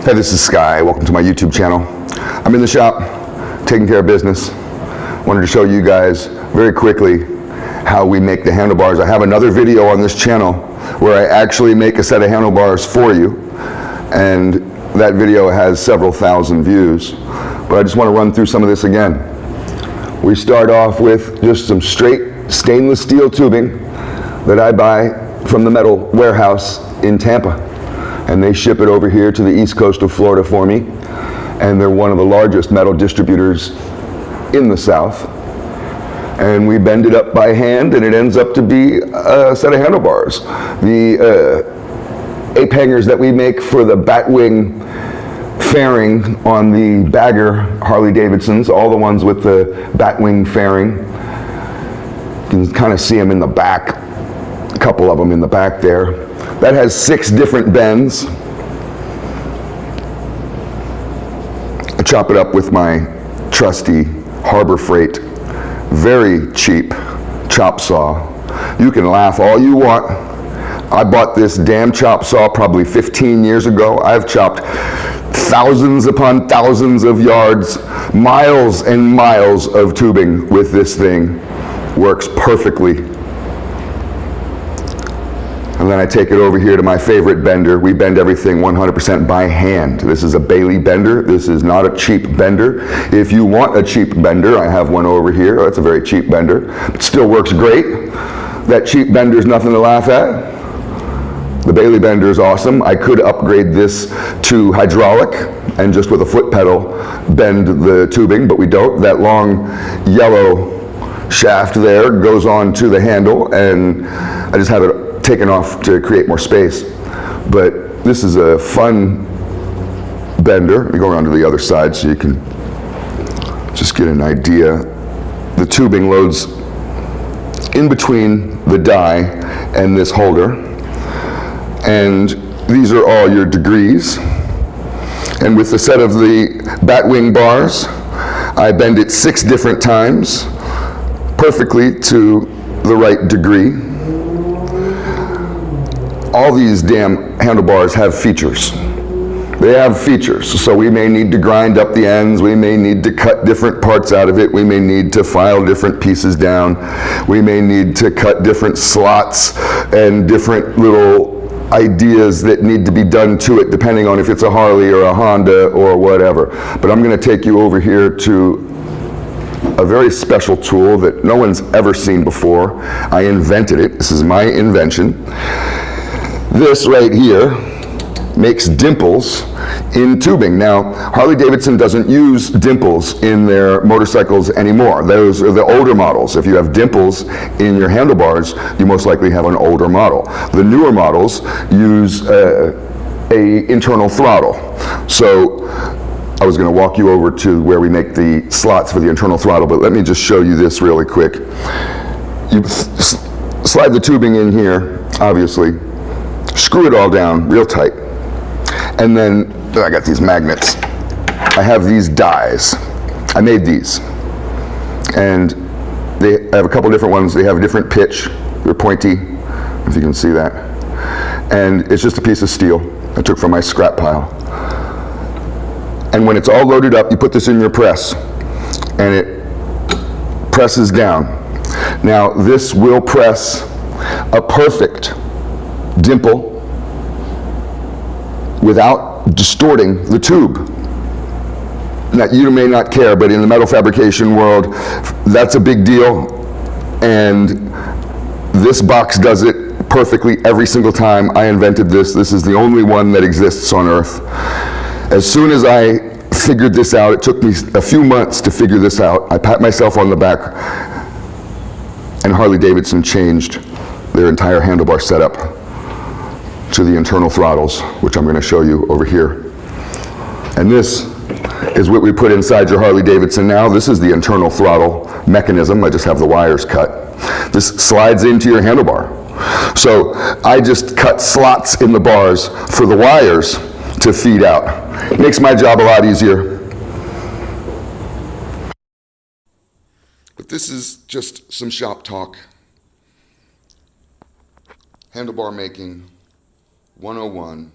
Hey, this is Sky. Welcome to my YouTube channel. I'm in the shop, taking care of business. Wanted to show you guys very quickly how we make the handlebars. I have another video on this channel where I actually make a set of handlebars for you, and that video has several thousand views. But I just want to run through some of this again. We start off with just some straight stainless steel tubing that I buy from the metal warehouse in Tampa. And they ship it over here to the east coast of Florida for me. And they're one of the largest metal distributors in the South. And we bend it up by hand, and it ends up to be a set of handlebars. The ape hangers that we make for the batwing fairing on the bagger Harley Davidsons, all the ones with the batwing fairing. You can kind of see them in the back, a couple of them in the back there. That has 6 different bends. I chop it up with my trusty Harbor Freight, very cheap chop saw. You can laugh all you want. I bought this damn chop saw probably 15 years ago. I've chopped thousands upon thousands of yards, miles and miles of tubing with this thing. Works perfectly. And then I take it over here to my favorite bender. We bend everything 100% by hand. This is a Bailey bender. This is not a cheap bender. If you want a cheap bender, I have one over here. That's a very cheap bender. But still works great. That cheap bender is nothing to laugh at. The Bailey bender is awesome. I could upgrade this to hydraulic and just with a foot pedal bend the tubing, but we don't. That long yellow shaft there goes on to the handle, and I just have it taken off to create more space. But this is a fun bender. Let me go around to the other side so you can just get an idea. The tubing loads in between the die and this holder, and these are all your degrees. And with the set of the batwing bars, I bend it 6 different times perfectly to the right degree. All these damn handlebars have features. They have features, so we may need to grind up the ends, we may need to cut different parts out of it, we may need to file different pieces down, we may need to cut different slots and different little ideas that need to be done to it depending on if it's a Harley or a Honda or whatever. But I'm going to take you over here to a very special tool that no one's ever seen before. I invented it. This is my invention. This right here makes dimples in tubing. Now, Harley Davidson doesn't use dimples in their motorcycles anymore. Those are the older models. If you have dimples in your handlebars, you most likely have an older model. The newer models use a internal throttle. So I was going to walk you over to where we make the slots for the internal throttle, but let me just show you this really quick. You slide the tubing in here, obviously, screw it all down real tight, and then I got these magnets. I have these dies. I made these, and I have a couple different ones. They have a different pitch. They're pointy, if you can see that, and it's just a piece of steel I took from my scrap pile. And when it's all loaded up, you put this in your press, and it presses down. Now, this will press a perfect dimple without distorting the tube. Now, you may not care, but in the metal fabrication world, that's a big deal, and this box does it perfectly every single time. I invented this. This is the only one that exists on Earth. As soon as I figured this out, it took me a few months to figure this out. I pat myself on the back, and Harley Davidson changed their entire handlebar setup to the internal throttles, which I'm going to show you over here. And this is what we put inside your Harley Davidson now. This is the internal throttle mechanism. I just have the wires cut. This slides into your handlebar. So I just cut slots in the bars for the wires to feed out. It makes my job a lot easier. But this is just some shop talk. Handlebar making 101.